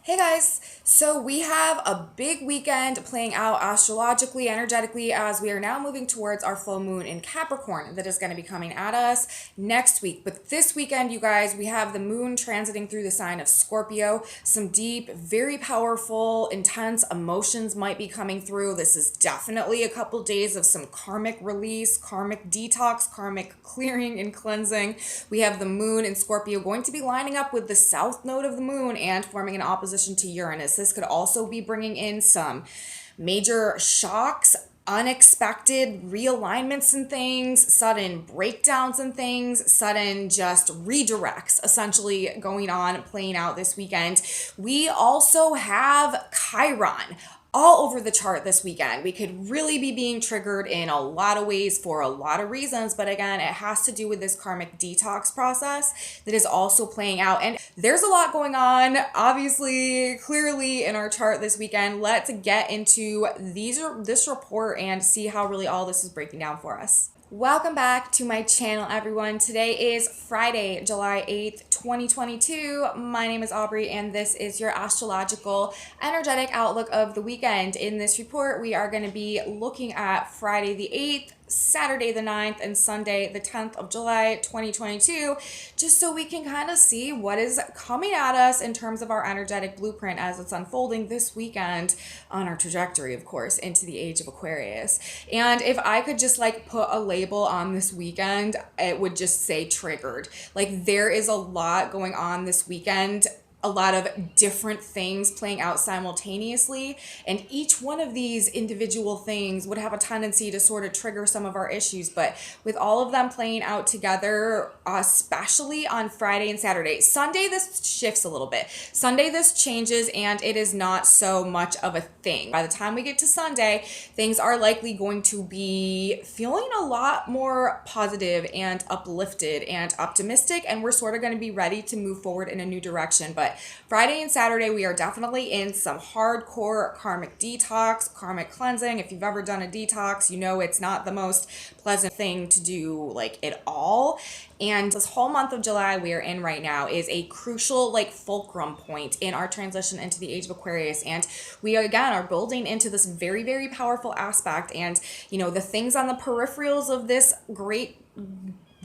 Hey guys, so we have a big weekend playing out astrologically, energetically, as we are now moving towards our full moon in Capricorn that is going to be coming at us next week. But this weekend, you guys, we have the moon transiting through the sign of Scorpio. Some deep, very powerful, intense emotions might be coming through. This is definitely a couple days of some karmic release, karmic detox, karmic clearing and cleansing. We have the moon in Scorpio going to be lining up with the south node of the moon and forming an opposition to Uranus. This could also be bringing in some major shocks, unexpected realignments and things, sudden breakdowns and things, sudden just redirects essentially going on, playing out this weekend. We also have Chiron all over the chart this weekend. We could really be being triggered in a lot of ways for a lot of reasons, but again, it has to do with this karmic detox process that is also playing out. And there's a lot going on, obviously, clearly in our chart this weekend. Let's get into this report and see how really all this is breaking down for us. Welcome back to my channel, everyone. Today is Friday, July 8th, 2022. My name is Aubrey, and this is your astrological energetic outlook of the weekend. In this report, we are going to be looking at Friday the 8th, Saturday the 9th, and Sunday the 10th of July 2022, just so we can kind of see what is coming at us in terms of our energetic blueprint as it's unfolding this weekend on our trajectory, of course, into the age of Aquarius. And if I could just like put a label on this weekend, it would just say triggered. Like there is a lot going on this weekend, a lot of different things playing out simultaneously, and each one of these individual things would have a tendency to sort of trigger some of our issues. But with all of them playing out together, especially on Friday and Saturday, Sunday this shifts a little bit. Sunday this changes and it is not so much of a thing. By the time we get to Sunday, things are likely going to be feeling a lot more positive and uplifted and optimistic, and we're sort of going to be ready to move forward in a new direction. But Friday and Saturday, we are definitely in some hardcore karmic detox, karmic cleansing. If you've ever done a detox, you know it's not the most pleasant thing to do like at all. And this whole month of July we are in right now is a crucial like fulcrum point in our transition into the age of Aquarius. And we again are building into this very, very powerful aspect. And, you know, the things on the peripherals of this great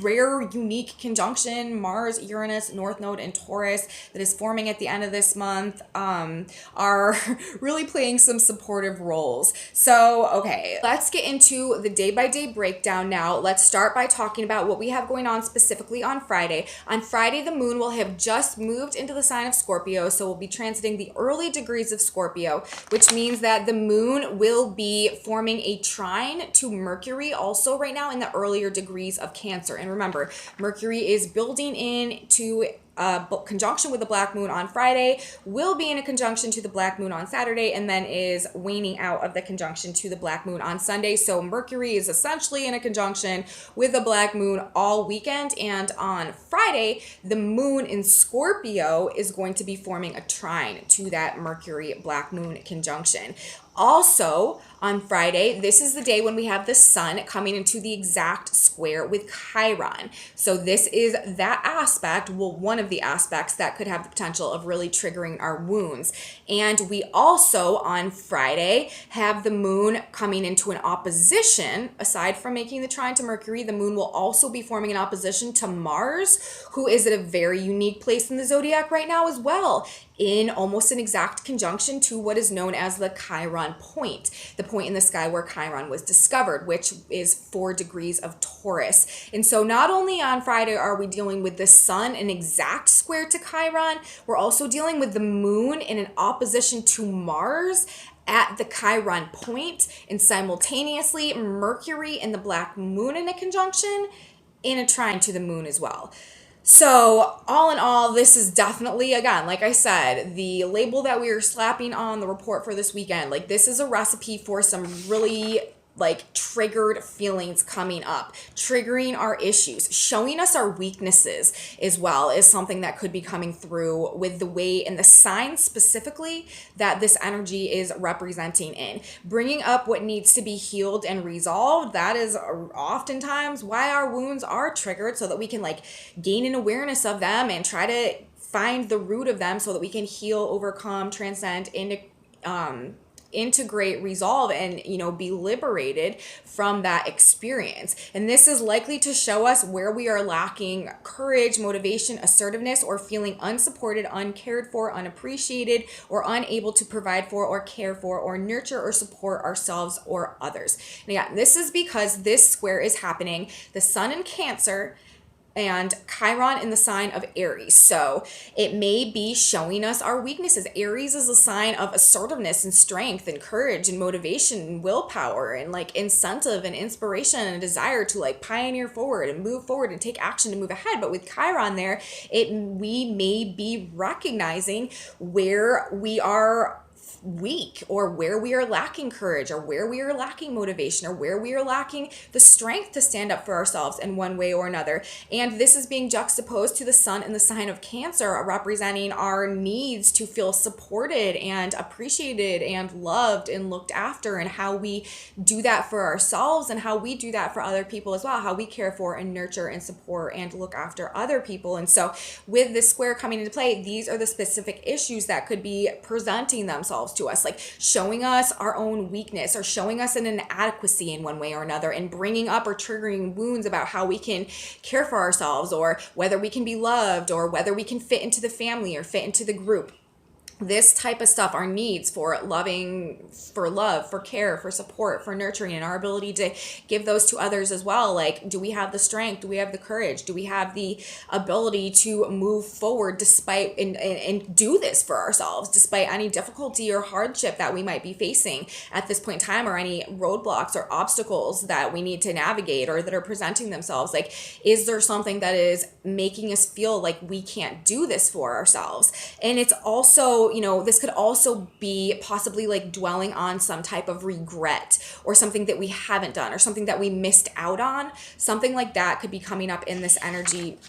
rare, unique conjunction, Mars, Uranus, North Node, and Taurus, that is forming at the end of this month, are really playing some supportive roles. So, okay, let's get into the day-by-day breakdown now. Let's start by talking about what we have going on specifically on Friday. On Friday, the moon will have just moved into the sign of Scorpio, so we'll be transiting the early degrees of Scorpio, which means that the moon will be forming a trine to Mercury also right now in the earlier degrees of Cancer. And remember, Mercury is building into conjunction with the black moon on Friday, will be in a conjunction to the black moon on Saturday, and then is waning out of the conjunction to the black moon on Sunday. So Mercury is essentially in a conjunction with the black moon all weekend. And on Friday, the moon in Scorpio is going to be forming a trine to that Mercury black moon conjunction. Also, on Friday, this is the day when we have the sun coming into the exact square with Chiron. So this is that aspect, well, one of the aspects that could have the potential of really triggering our wounds. And we also, on Friday, have the moon coming into an opposition. Aside from making the trine to Mercury, the moon will also be forming an opposition to Mars, who is at a very unique place in the zodiac right now as well, in almost an exact conjunction to what is known as the Chiron point, the point in the sky where Chiron was discovered, which is 4 degrees of Taurus. And so not only on Friday are we dealing with the sun in exact square to Chiron, we're also dealing with the moon in an opposition to Mars at the Chiron point, and simultaneously Mercury and the black moon in a conjunction in a trine to the moon as well. So all in all, this is definitely, again, like I said, the label that we are slapping on the report for this weekend, like this is a recipe for some really like triggered feelings coming up, triggering our issues, showing us our weaknesses as well is something that could be coming through with the way and the signs specifically that this energy is representing in. Bringing up what needs to be healed and resolved, that is oftentimes why our wounds are triggered, so that we can like gain an awareness of them and try to find the root of them so that we can heal, overcome, transcend, integrate, resolve, and be liberated from that experience. And this is likely to show us where we are lacking courage, motivation, assertiveness, or feeling unsupported, uncared for, unappreciated, or unable to provide for or care for or nurture or support ourselves or others. And again, this is because this square is happening the sun in Cancer and Chiron in the sign of Aries. So it may be showing us our weaknesses. Aries is a sign of assertiveness and strength and courage and motivation and willpower and like incentive and inspiration and a desire to like pioneer forward and move forward and take action to move ahead. But with Chiron there, we may be recognizing where we are weak, or where we are lacking courage, or where we are lacking motivation, or where we are lacking the strength to stand up for ourselves in one way or another. And this is being juxtaposed to the sun in the sign of Cancer, representing our needs to feel supported and appreciated and loved and looked after, and how we do that for ourselves and how we do that for other people as well, how we care for and nurture and support and look after other people. And so with this square coming into play, these are the specific issues that could be presenting themselves to us, like showing us our own weakness or showing us an inadequacy in one way or another, and bringing up or triggering wounds about how we can care for ourselves, or whether we can be loved, or whether we can fit into the family or fit into the group. This type of stuff, our needs for loving, for love, for care, for support, for nurturing, and our ability to give those to others as well. Like, do we have the strength? Do we have the courage? Do we have the ability to move forward despite and do this for ourselves, despite any difficulty or hardship that we might be facing at this point in time, or any roadblocks or obstacles that we need to navigate or that are presenting themselves? Like, is there something that is making us feel like we can't do this for ourselves? And it's also, this could also be possibly like dwelling on some type of regret or something that we haven't done or something that we missed out on. Something like that could be coming up in this energy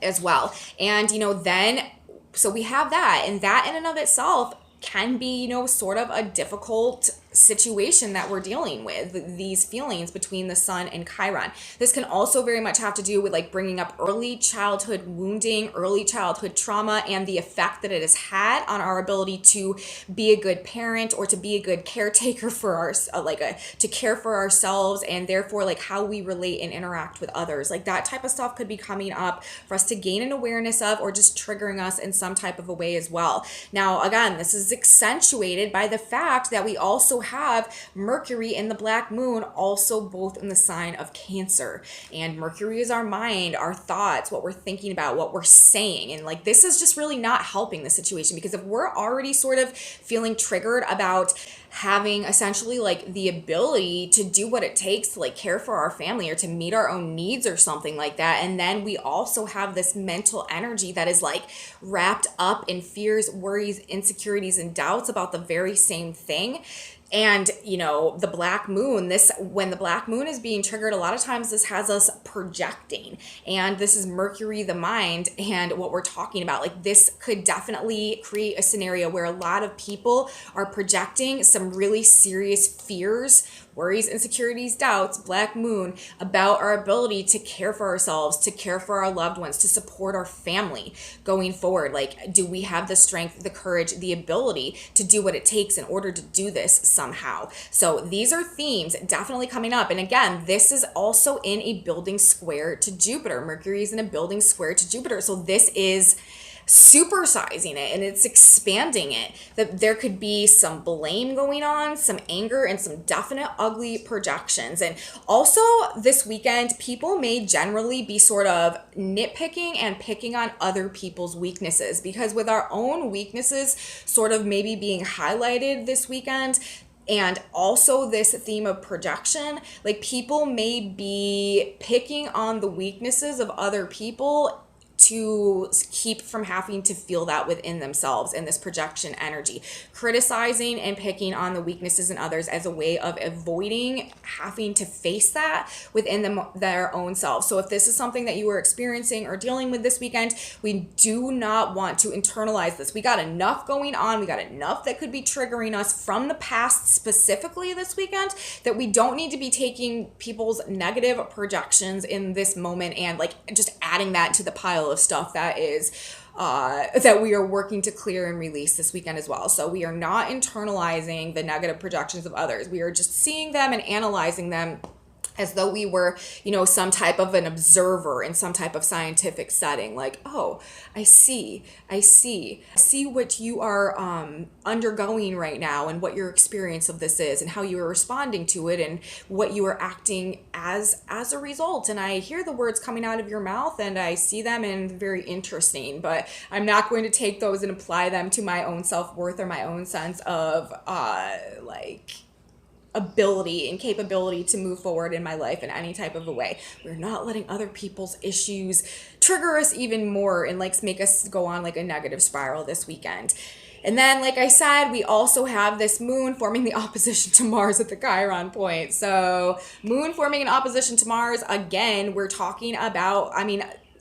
as well. And, then, so we have that, and that in and of itself can be, sort of a difficult situation that we're dealing with, these feelings between the sun and Chiron. This can also very much have to do with like bringing up early childhood wounding, early childhood trauma, and the effect that it has had on our ability to be a good parent or to be a good caretaker for our, to care for ourselves, and therefore like how we relate and interact with others. Like that type of stuff could be coming up for us to gain an awareness of, or just triggering us in some type of a way as well. Now, again, this is accentuated by the fact that we also have Mercury in the black moon, also both in the sign of Cancer. And Mercury is our mind, our thoughts, what we're thinking about, what we're saying. And like this is just really not helping the situation, because if we're already sort of feeling triggered about having essentially like the ability to do what it takes to like care for our family or to meet our own needs or something like that, and then we also have this mental energy that is like wrapped up in fears, worries, insecurities, and doubts about the very same thing. And, the black moon, when the black moon is being triggered, a lot of times this has us projecting. And this is Mercury, the mind, and what we're talking about. Like this could definitely create a scenario where a lot of people are projecting some really serious fears, worries, insecurities, doubts, black moon, about our ability to care for ourselves, to care for our loved ones, to support our family going forward. Like, do we have the strength, the courage, the ability to do what it takes in order to do this somehow? So these are themes definitely coming up. And again, this is also in a building square to Jupiter. Mercury is in a building square to Jupiter. So this is supersizing it and it's expanding it. That there could be some blame going on, some anger, and some definite ugly projections. And also this weekend, people may generally be sort of nitpicking and picking on other people's weaknesses, because with our own weaknesses sort of maybe being highlighted this weekend, and also this theme of projection, like people may be picking on the weaknesses of other people to keep from having to feel that within themselves in this projection energy, criticizing and picking on the weaknesses in others as a way of avoiding having to face that within their own selves. So if this is something that you are experiencing or dealing with this weekend, we do not want to internalize this. We got enough going on. We got enough that could be triggering us from the past specifically this weekend, that we don't need to be taking people's negative projections in this moment and like just adding that to the pile of stuff that is that we are working to clear and release this weekend as well. So we are not internalizing the negative projections of others. We are just seeing them and analyzing them as though we were, some type of an observer in some type of scientific setting. Like, oh, I see what you are undergoing right now, and what your experience of this is, and how you are responding to it, and what you are acting as a result. And I hear the words coming out of your mouth, and I see them, and very interesting. But I'm not going to take those and apply them to my own self-worth or my own sense of ability and capability to move forward in my life in any type of a way. We're not letting other people's issues trigger us even more and make us go on a negative spiral this weekend. And then, like I said, we also have this moon forming the opposition to Mars at the Chiron point. So moon forming an opposition to Mars, again, we're talking about,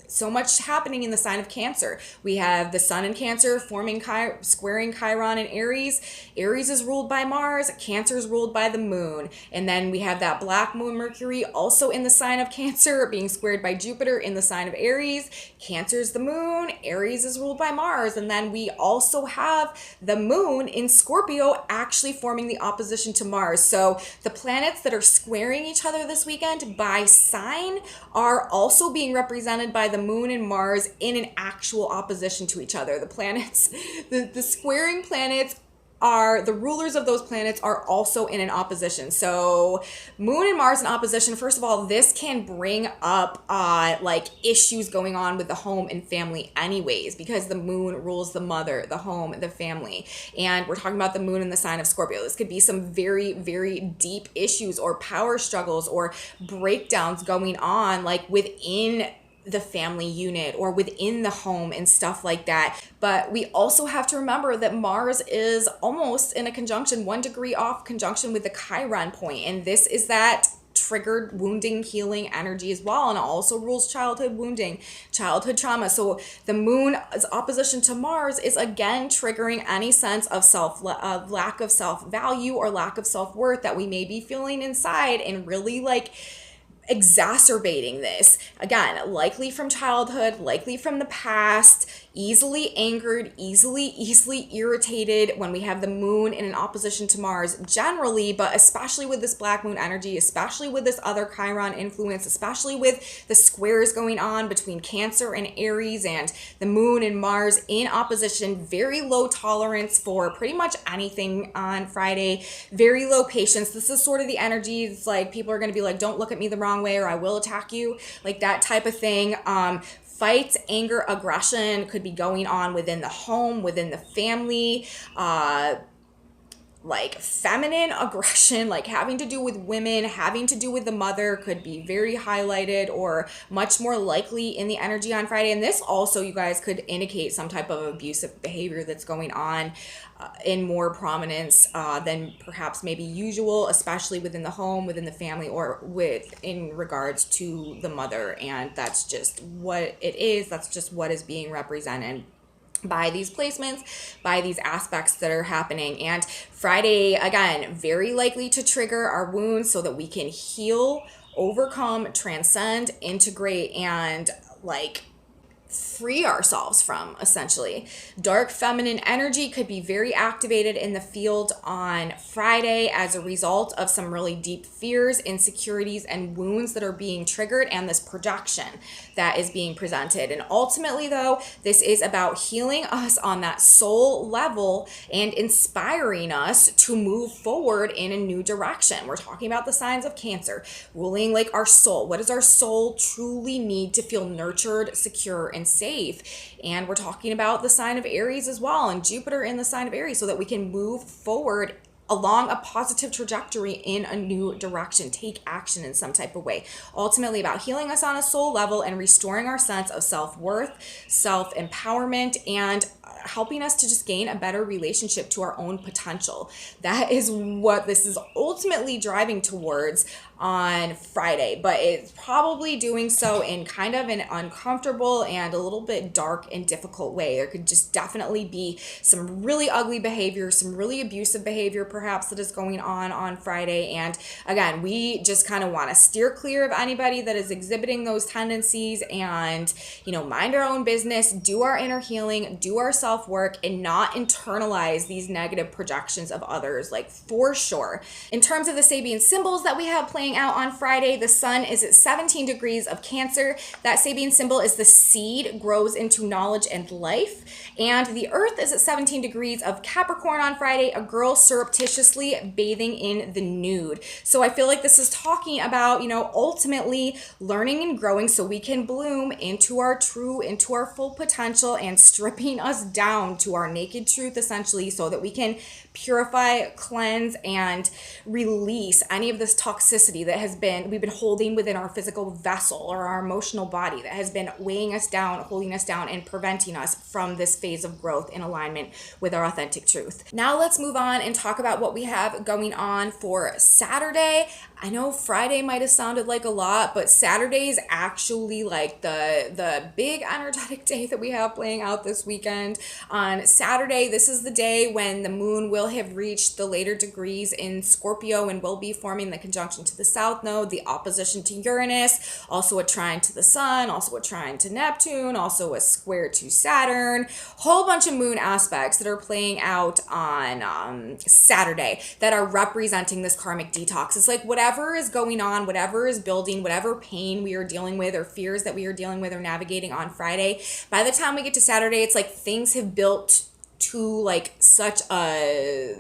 so much happening in the sign of Cancer. We have the sun in Cancer squaring Chiron in Aries. Aries is ruled by Mars. Cancer is ruled by the moon. And then we have that black moon Mercury also in the sign of Cancer being squared by Jupiter in the sign of Aries. Cancer is the moon. Aries is ruled by Mars. And then we also have the moon in Scorpio actually forming the opposition to Mars. So the planets that are squaring each other this weekend by sign are also being represented by the moon and Mars in an actual opposition to each other. The planets, the squaring planets are, the rulers of those planets are also in an opposition. So moon and Mars in opposition, first of all, this can bring up issues going on with the home and family anyways, because the moon rules the mother, the home, the family. And we're talking about the moon in the sign of Scorpio. This could be some very, very deep issues or power struggles or breakdowns going on within the family unit or within the home and stuff like that. But we also have to remember that Mars is almost in a conjunction, 1 degree off conjunction with the Chiron point. And this is that triggered wounding healing energy as well, and it also rules childhood wounding, childhood trauma. So the moon's opposition to Mars is again triggering any sense of lack of self-value or lack of self-worth that we may be feeling inside, and really exacerbating this. Again, likely from childhood, likely from the past, easily angered, easily irritated when we have the moon in an opposition to Mars generally, but especially with this black moon energy, especially with this other Chiron influence, especially with the squares going on between Cancer and Aries and the moon and Mars in opposition. Very low tolerance for pretty much anything on Friday, very low patience. This is sort of the energies people are going to be don't look at me the wrong way or I will attack you, that type of thing. Fights, anger, aggression could be going on within the home, within the family. Feminine aggression, having to do with women, having to do with the mother, could be very highlighted or much more likely in the energy on Friday. And this also, you guys, could indicate some type of abusive behavior that's going on in more prominence than perhaps maybe usual, especially within the home, within the family, or in regards to the mother. And that's just what it is. That's just what is being represented by these placements, by these aspects that are happening. And Friday, again, very likely to trigger our wounds so that we can heal, overcome, transcend, integrate, and free ourselves from, essentially. Dark feminine energy could be very activated in the field on Friday as a result of some really deep fears, insecurities, and wounds that are being triggered, and this projection that is being presented. And ultimately, though, this is about healing us on that soul level and inspiring us to move forward in a new direction. We're talking about the signs of Cancer, ruling our soul. What does our soul truly need to feel nurtured, secure, and safe? And we're talking about the sign of Aries as well, and Jupiter in the sign of Aries, so that we can move forward along a positive trajectory in a new direction, take action in some type of way. Ultimately about healing us on a soul level and restoring our sense of self-worth, self-empowerment, and helping us to just gain a better relationship to our own potential. That is what this is ultimately driving towards on Friday, but it's probably doing so in kind of an uncomfortable and a little bit dark and difficult way. There could just definitely be some really ugly behavior, some really abusive behavior perhaps that is going on Friday. And again, we just kind of want to steer clear of anybody that is exhibiting those tendencies and, mind our own business, do our inner healing, do our self-work, and not internalize these negative projections of others, like for sure. In terms of the Sabian symbols that we have playing out on Friday, the sun is at 17 degrees of Cancer. That Sabian symbol is the seed, grows into knowledge and life. And the earth is at 17 degrees of Capricorn on Friday, a girl surreptitiously bathing in the nude. So I feel like this is talking about, ultimately learning and growing so we can bloom into our full potential, and stripping us down to our naked truth, essentially, so that we can purify, cleanse, and release any of this toxicity that we've been holding within our physical vessel or our emotional body that has been weighing us down, holding us down, and preventing us from this phase of growth in alignment with our authentic truth. Now let's move on and talk about what we have going on for Saturday. I know Friday might have sounded like a lot, but Saturday is actually like the big energetic day that we have playing out this weekend. On Saturday, this is the day when the moon will have reached the later degrees in Scorpio and will be forming the conjunction to the south node, the opposition to Uranus, also a trine to the sun, also a trine to Neptune, also a square to Saturn. Whole bunch of moon aspects that are playing out on Saturday that are representing this karmic detox. It's like whatever is going on, whatever is building, whatever pain we are dealing with or fears that we are dealing with or navigating on Friday, by the time we get to Saturday, it's like things have built to like such a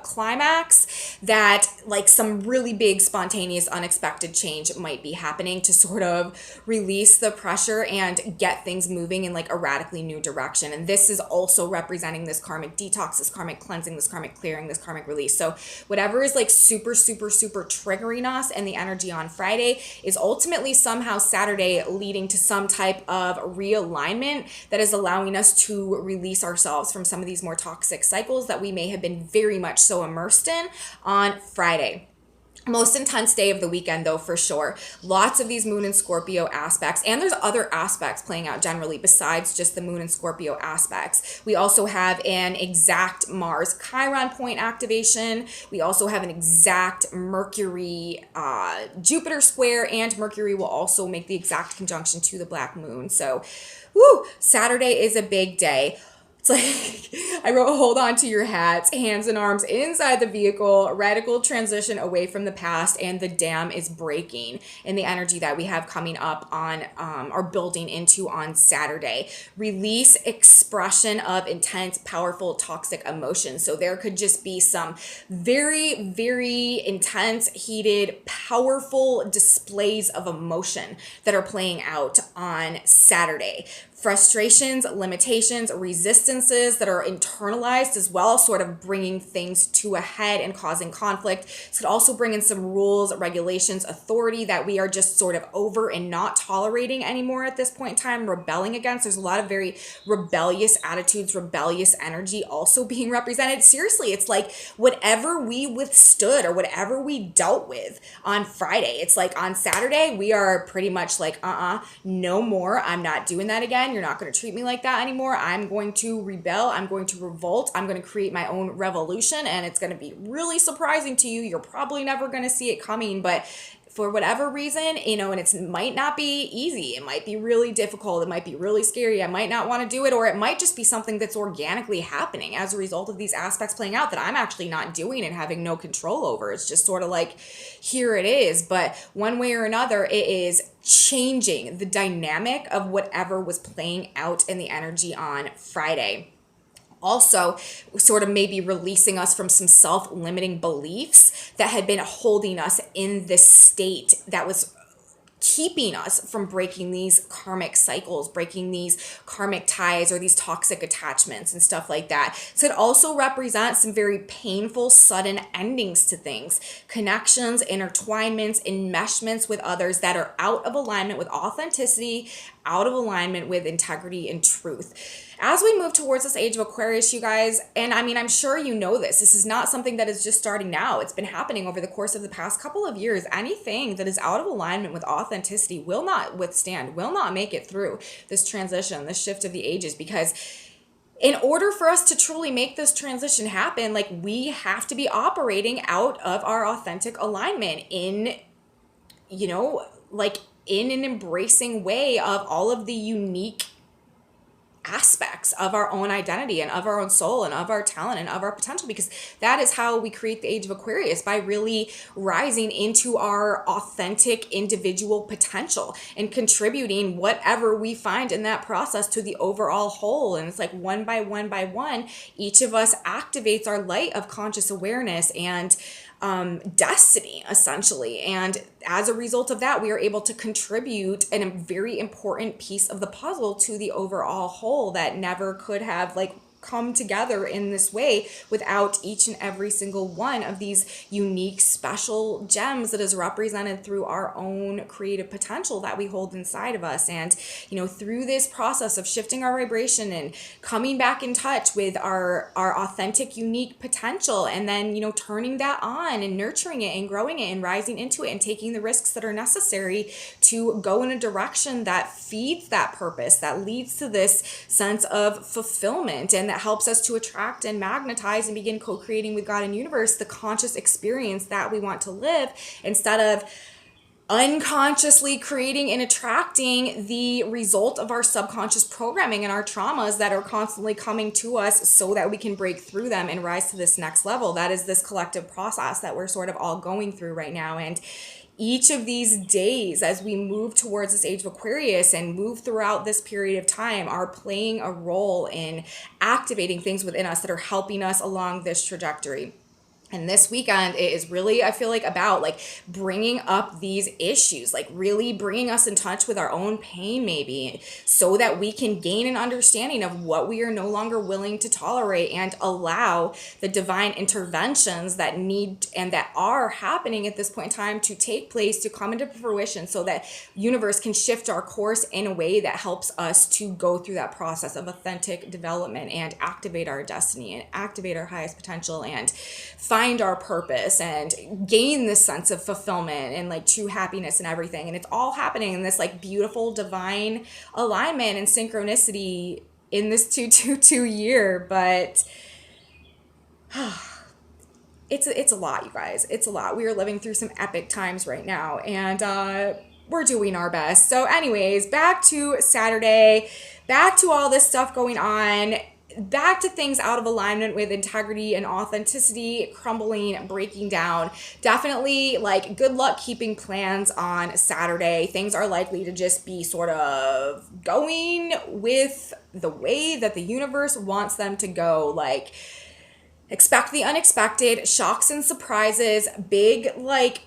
climax that like some really big spontaneous unexpected change might be happening to sort of release the pressure and get things moving in like a radically new direction. And this is also representing this karmic detox, this karmic cleansing, this karmic clearing, this karmic release. So whatever is like super triggering us and the energy on Friday is ultimately somehow Saturday leading to some type of realignment that is allowing us to release ourselves from some of these more toxic cycles that we may have been very much so immersed in on Friday. Most intense day of the weekend, though, for sure. Lots of these moon and Scorpio aspects, and there's other aspects playing out generally besides just the moon and Scorpio aspects. We also have an exact Mars Chiron point activation. We also have an exact Mercury Jupiter square, and Mercury will also make the exact conjunction to the black moon. So, Saturday is a big day. It's like, I wrote, hold on to your hats, hands and arms inside the vehicle, radical transition away from the past, and the dam is breaking in the energy that we have coming up on, or building into on Saturday. Release expression of intense, powerful, toxic emotions. So there could just be some very, very intense, heated, powerful displays of emotion that are playing out on Saturday. Frustrations, limitations, resistances that are internalized as well, sort of bringing things to a head and causing conflict. This could also bring in some rules, regulations, authority that we are just sort of over and not tolerating anymore at this point in time, rebelling against. There's a lot of very rebellious attitudes, rebellious energy also being represented. Seriously, it's like whatever we withstood or whatever we dealt with on Friday, it's like on Saturday, we are pretty much like, no more. I'm not doing that again. You're not going to treat me like that anymore. I'm going to rebel. I'm going to revolt. I'm going to create my own revolution, and it's going to be really surprising to you. You're probably never going to see it coming, but for whatever reason, and it might not be easy. It might be really difficult. It might be really scary. I might not want to do it, or it might just be something that's organically happening as a result of these aspects playing out that I'm actually not doing and having no control over. It's just sort of like, here it is. But one way or another, it is changing the dynamic of whatever was playing out in the energy on Friday. Also, sort of maybe releasing us from some self-limiting beliefs that had been holding us in this state that was keeping us from breaking these karmic cycles, breaking these karmic ties or these toxic attachments and stuff like that. So it also represents some very painful, sudden endings to things, connections, intertwinements, enmeshments with others that are out of alignment with authenticity, out of alignment with integrity and truth. As we move towards this age of Aquarius, you guys, and I mean, I'm sure you know this is not something that is just starting now. It's been happening over the course of the past couple of years. Anything that is out of alignment with authenticity will not withstand, will not make it through this transition, this shift of the ages, because in order for us to truly make this transition happen, like we have to be operating out of our authentic alignment in, like in an embracing way of all of the unique aspects of our own identity and of our own soul and of our talent and of our potential, because that is how we create the age of Aquarius, by really rising into our authentic individual potential and contributing whatever we find in that process to the overall whole. And it's like one by one, each of us activates our light of conscious awareness and destiny, essentially. And as a result of that, we are able to contribute a very important piece of the puzzle to the overall whole that never could have come together in this way without each and every single one of these unique special gems that is represented through our own creative potential that we hold inside of us. And through this process of shifting our vibration and coming back in touch with our authentic unique potential, and then turning that on and nurturing it and growing it and rising into it and taking the risks that are necessary to go in a direction that feeds that purpose, that leads to this sense of fulfillment, and that helps us to attract and magnetize and begin co-creating with God and universe the conscious experience that we want to live, instead of unconsciously creating and attracting the result of our subconscious programming and our traumas that are constantly coming to us so that we can break through them and rise to this next level. That is this collective process that we're sort of all going through right now. And each of these days, as we move towards this age of Aquarius and move throughout this period of time, are playing a role in activating things within us that are helping us along this trajectory. And this weekend, it is really, I feel like, about bringing up these issues, really bringing us in touch with our own pain, maybe, so that we can gain an understanding of what we are no longer willing to tolerate and allow the divine interventions that need and that are happening at this point in time to take place, to come into fruition, so that universe can shift our course in a way that helps us to go through that process of authentic development and activate our destiny and activate our highest potential and find our purpose and gain this sense of fulfillment and true happiness and everything. And it's all happening in this beautiful divine alignment and synchronicity in this 222 year. But it's a lot, you guys. It's a lot. We are living through some epic times right now, and we're doing our best. So anyways, back to Saturday, back to all this stuff going on, back to things out of alignment with integrity and authenticity, crumbling, breaking down. Definitely good luck keeping plans on Saturday. Things are likely to just be sort of going with the way that the universe wants them to go. Expect the unexpected, shocks and surprises, big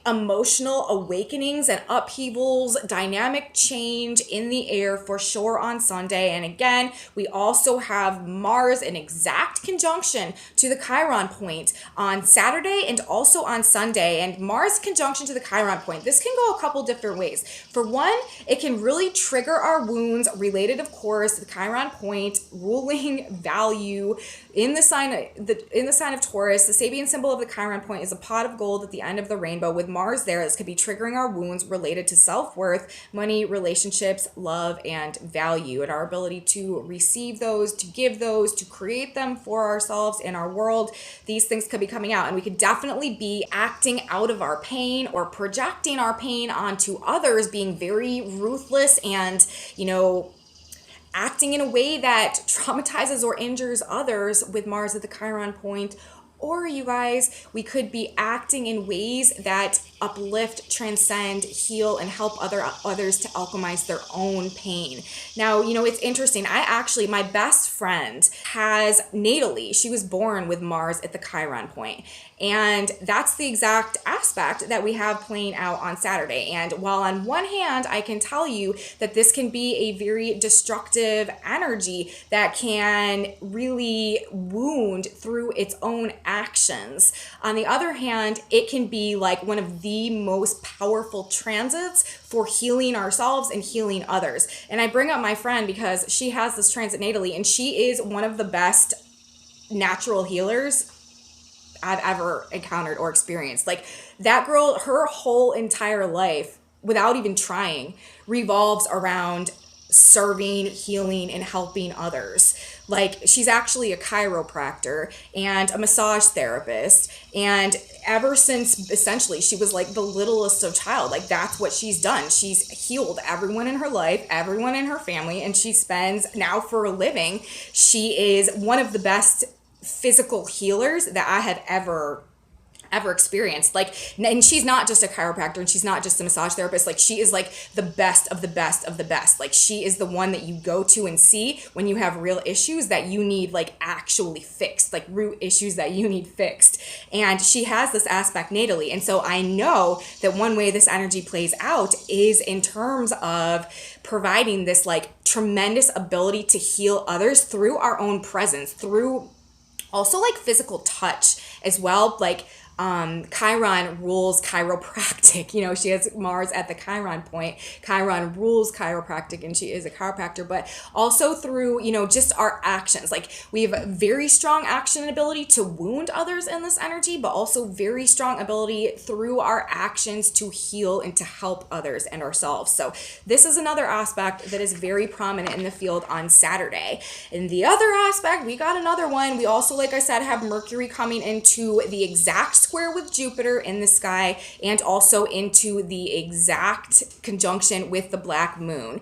emotional awakenings and upheavals, dynamic change in the air for sure on Sunday. And again, we also have Mars in exact conjunction to the Chiron point on Saturday and also on Sunday. And Mars conjunction to the Chiron point, this can go a couple different ways. For one, it can really trigger our wounds related, of course, to the Chiron point, ruling value in the sign of Taurus. The Sabian symbol of the Chiron point is a pot of gold at the end of the rainbow. With Mars there, this could be triggering our wounds related to self-worth, money, relationships, love, and value, and our ability to receive those, to give those, to create them for ourselves in our world. These things could be coming out, and we could definitely be acting out of our pain or projecting our pain onto others, being very ruthless and, acting in a way that traumatizes or injures others with Mars at the Chiron point. Or, you guys, we could be acting in ways that uplift, transcend, heal, and help others to alchemize their own pain. Now, it's interesting. My best friend has natally, she was born with Mars at the Chiron point. And that's the exact aspect that we have playing out on Saturday. And while on one hand, I can tell you that this can be a very destructive energy that can really wound through its own actions. On the other hand, it can be one of the most powerful transits for healing ourselves and healing others. And I bring up my friend because she has this transit natally, and she is one of the best natural healers I've ever encountered or experienced. That girl, her whole entire life, without even trying, revolves around serving, healing, and helping others. Like, she's actually a chiropractor and a massage therapist. And ever since essentially she was like the littlest of child, like that's what she's done. She's healed everyone in her life, everyone in her family, and she spends now for a living. She is one of the best physical healers that I have ever experienced. Like, and she's not just a chiropractor and she's not just a massage therapist. Like, she is like the best of the best of the best. Like, she is the one that you go to and see when you have real issues that you need like actually fixed, like root issues that you need fixed. And she has this aspect natally. And so I know that one way this energy plays out is in terms of providing this like tremendous ability to heal others through our own presence, through also like physical touch as well. Like, Chiron rules chiropractic. You know, she has Mars at the Chiron point. Chiron rules chiropractic and she is a chiropractor, but also through, you know, just our actions. Like, we have very strong action ability to wound others in this energy, but also very strong ability through our actions to heal and to help others and ourselves. So this is another aspect that is very prominent in the field on Saturday. And the other aspect, we got another one. We also, like I said, have Mercury coming into the exact square with Jupiter in the sky and also into the exact conjunction with the black moon.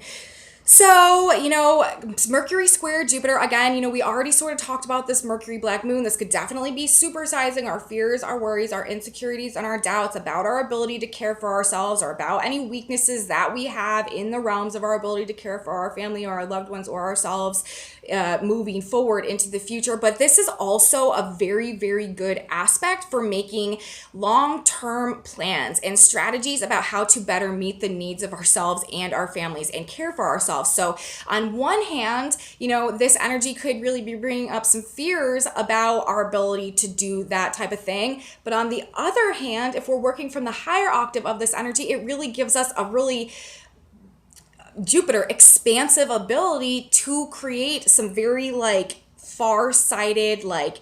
So, you know, Mercury square Jupiter, again, you know, we already sort of talked about this Mercury black moon. This could definitely be supersizing our fears, our worries, our insecurities, and our doubts about our ability to care for ourselves or about any weaknesses that we have in the realms of our ability to care for our family or our loved ones or ourselves moving forward into the future. But this is also a very, very good aspect for making long-term plans and strategies about how to better meet the needs of ourselves and our families and care for ourselves. So on one hand, you know, this energy could really be bringing up some fears about our ability to do that type of thing. But on the other hand, if we're working from the higher octave of this energy, it really gives us a really Jupiter expansive ability to create some very like far-sighted, like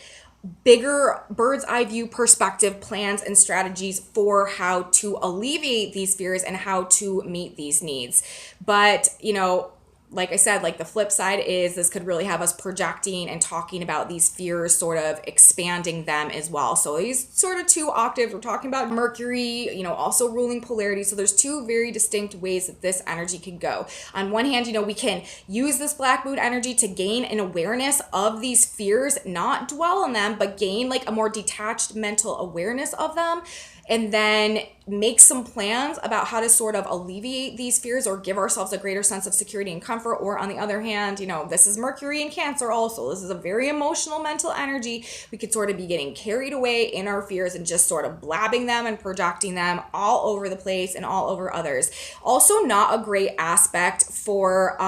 bigger bird's eye view perspective plans and strategies for how to alleviate these fears and how to meet these needs. But, you know, like I said, like the flip side is this could really have us projecting and talking about these fears, sort of expanding them as well. So these sort of two octaves, we're talking about Mercury, you know, also ruling polarity. So there's two very distinct ways that this energy can go. On one hand, you know, we can use this black moon energy to gain an awareness of these fears, not dwell on them, but gain like a more detached mental awareness of them. And then make some plans about how to sort of alleviate these fears or give ourselves a greater sense of security and comfort. Or on the other hand, you know, this is Mercury in Cancer also. This is a very emotional mental energy. We could sort of be getting carried away in our fears and just sort of blabbing them and projecting them all over the place and all over others. Also not a great aspect for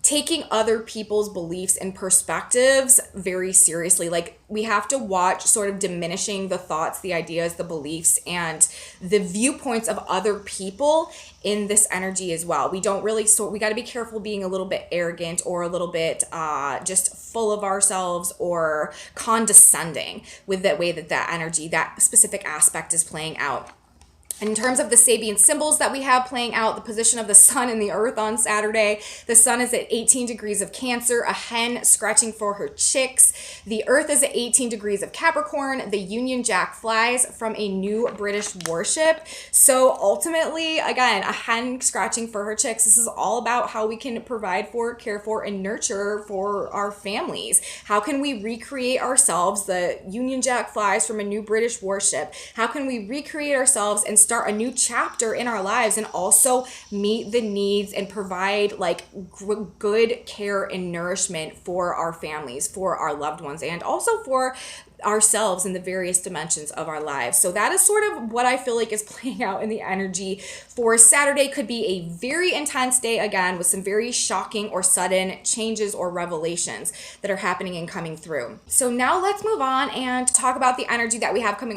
taking other people's beliefs and perspectives very seriously. Like, we have to watch sort of diminishing the thoughts, the ideas, the beliefs, and the viewpoints of other people in this energy as well. We don't really, so we got to be careful being a little bit arrogant or a little bit just full of ourselves or condescending with that way that that energy, that specific aspect is playing out. In terms of the Sabian symbols that we have playing out, the position of the sun and the earth on Saturday, the sun is at 18 degrees of Cancer, a hen scratching for her chicks. The earth is at 18 degrees of Capricorn. The Union Jack flies from a new British warship. So ultimately, again, a hen scratching for her chicks. This is all about how we can provide for, care for, and nurture for our families. How can we recreate ourselves? The Union Jack flies from a new British warship. How can we recreate ourselves and start a new chapter in our lives and also meet the needs and provide like good care and nourishment for our families, for our loved ones, and also for ourselves in the various dimensions of our lives. So that is sort of what I feel like is playing out in the energy for Saturday. Could be a very intense day again with some very shocking or sudden changes or revelations that are happening and coming through. So now let's move on and talk about the energy that we have coming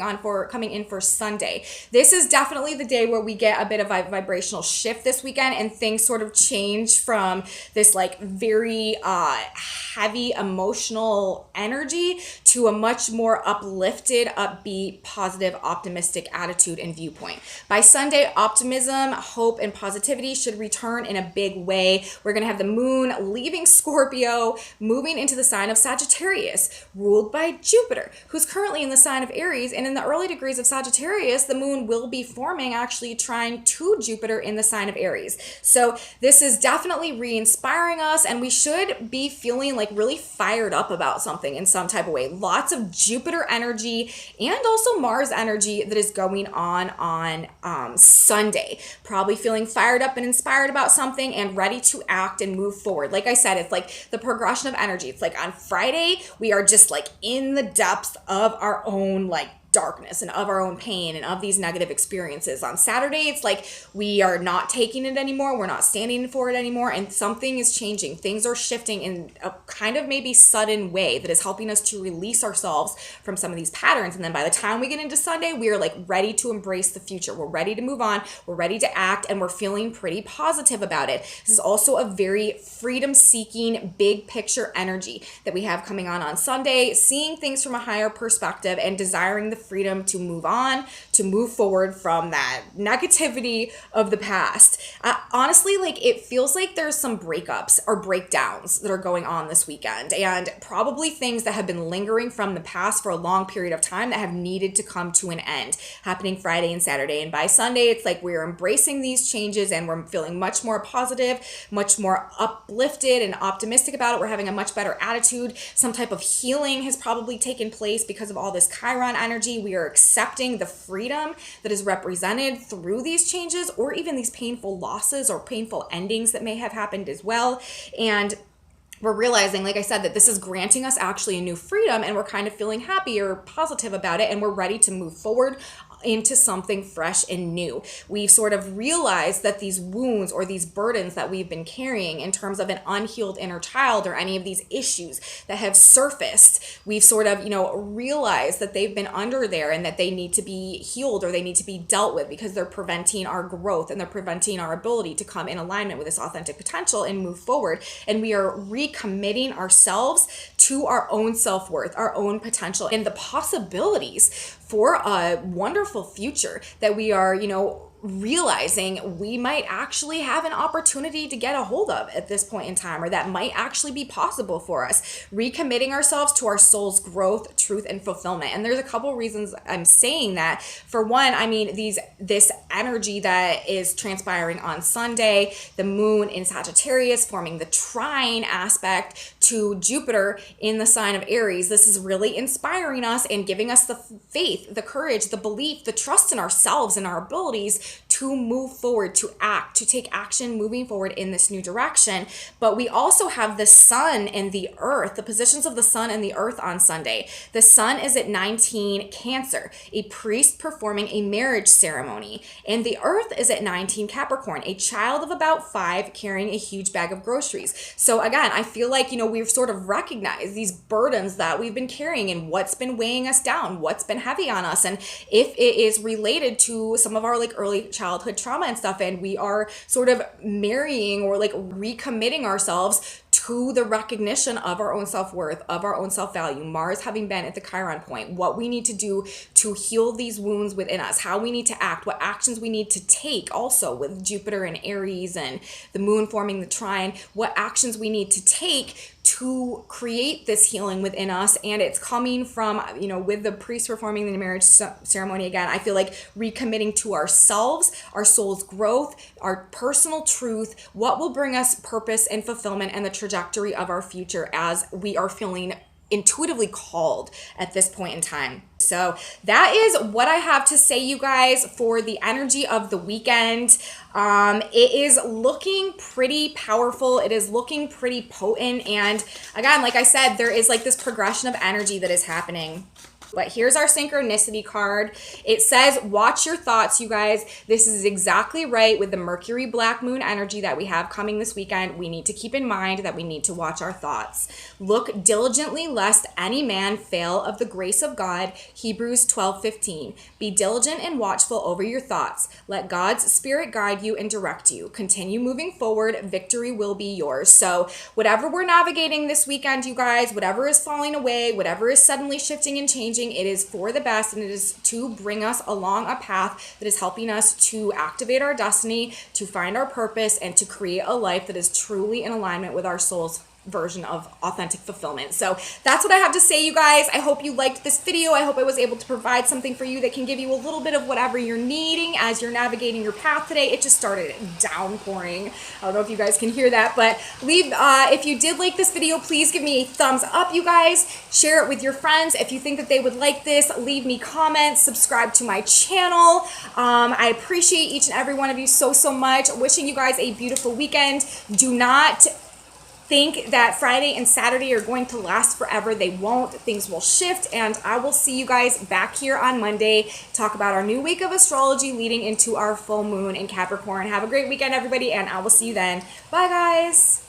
in for Sunday. This is definitely the day where we get a bit of a vibrational shift this weekend and things sort of change from this like very heavy emotional energy to a much more uplifted, upbeat, positive, optimistic attitude and viewpoint. By Sunday, optimism, hope, and positivity should return in a big way. We're going to have the moon leaving Scorpio, moving into the sign of Sagittarius, ruled by Jupiter, who's currently in the sign of Aries. And in the early degrees of Sagittarius, the moon will be forming actually trine to Jupiter in the sign of Aries. So this is definitely re-inspiring us, and we should be feeling like really fired up about something in some type of way. Lots of Jupiter energy and also Mars energy that is going on Sunday. Probably feeling fired up and inspired about something and ready to act and move forward. Like I said, it's like the progression of energy. It's like on Friday, we are just like in the depths of our own like darkness and of our own pain and of these negative experiences. On Saturday, it's like we are not taking it anymore. We're not standing for it anymore. And something is changing. Things are shifting in a kind of maybe sudden way that is helping us to release ourselves from some of these patterns. And then by the time we get into Sunday, we are like ready to embrace the future. We're ready to move on. We're ready to act, and we're feeling pretty positive about it. This is also a very freedom-seeking, big picture energy that we have coming on Sunday, seeing things from a higher perspective and desiring the freedom to move on, to move forward from that negativity of the past. Honestly, like it feels like there's some breakups or breakdowns that are going on this weekend, and probably things that have been lingering from the past for a long period of time that have needed to come to an end, happening Friday and Saturday. And by Sunday, it's like we're embracing these changes and we're feeling much more positive, much more uplifted and optimistic about it. We're having a much better attitude. Some type of healing has probably taken place because of all this Chiron energy. We are accepting the freedom that is represented through these changes, or even these painful losses or painful endings that may have happened as well. And we're realizing, like I said, that this is granting us actually a new freedom, and we're kind of feeling happy or positive about it, and we're ready to move forward into something fresh and new. We've sort of realized that these wounds or these burdens that we've been carrying in terms of an unhealed inner child or any of these issues that have surfaced, we've sort of, realized that they've been under there and that they need to be healed or they need to be dealt with because they're preventing our growth and they're preventing our ability to come in alignment with this authentic potential and move forward. And we are recommitting ourselves to our own self-worth, our own potential, and the possibilities for a wonderful future that we are, realizing we might actually have an opportunity to get a hold of at this point in time, or that might actually be possible for us. Recommitting ourselves to our soul's growth, truth, and fulfillment. And there's a couple reasons I'm saying that. For one, this energy that is transpiring on Sunday, the moon in Sagittarius forming the trine aspect to Jupiter in the sign of Aries. This is really inspiring us and giving us the faith, the courage, the belief, the trust in ourselves and our abilities to move forward, to act, to take action moving forward in this new direction. But we also have the sun and the earth, the positions of the sun and the earth on Sunday. The sun is at 19 Cancer, a priest performing a marriage ceremony. And the earth is at 19 Capricorn, a child of about 5 carrying a huge bag of groceries. So again, I feel like, we've sort of recognized these burdens that we've been carrying and what's been weighing us down, what's been heavy on us. And if it is related to some of our early childhood trauma and stuff, and we are sort of marrying or recommitting ourselves to the recognition of our own self-worth, of our own self-value, Mars having been at the Chiron point, what we need to do to heal these wounds within us, how we need to act, what actions we need to take also with Jupiter and Aries and the moon forming the trine, what actions we need to take to create this healing within us. And it's coming from, with the priest performing the marriage ceremony again, I feel like recommitting to ourselves, our soul's growth, our personal truth, what will bring us purpose and fulfillment and the trajectory of our future as we are feeling intuitively called at this point in time. So that is what I have to say, you guys, for the energy of the weekend. It is looking pretty powerful. It is looking pretty potent. And again, like I said, there is this progression of energy that is happening. But here's our synchronicity card. It says, watch your thoughts, you guys. This is exactly right with the Mercury black moon energy that we have coming this weekend. We need to keep in mind that we need to watch our thoughts. Look diligently lest any man fail of the grace of God. Hebrews 12:15. Be diligent and watchful over your thoughts. Let God's spirit guide you and direct you. Continue moving forward. Victory will be yours. So whatever we're navigating this weekend, you guys, whatever is falling away, whatever is suddenly shifting and changing, it is for the best, and it is to bring us along a path that is helping us to activate our destiny, to find our purpose, and to create a life that is truly in alignment with our soul's version of authentic fulfillment. So that's what I have to say, you guys. I hope you liked this video. I hope I was able to provide something for you that can give you a little bit of whatever you're needing as you're navigating your path today. It just started downpouring. I don't know if you guys can hear that, but if you did like this video, please give me a thumbs up, you guys. Share it with your friends. If you think that they would like this, leave me comments, subscribe to my channel. I appreciate each and every one of you so much. Wishing you guys a beautiful weekend. Do not think that Friday and Saturday are going to last forever. They won't. Things will shift, and I will see you guys back here on Monday. Talk about our new week of astrology leading into our full moon in Capricorn. Have a great weekend, everybody, and I will see you then. Bye, guys.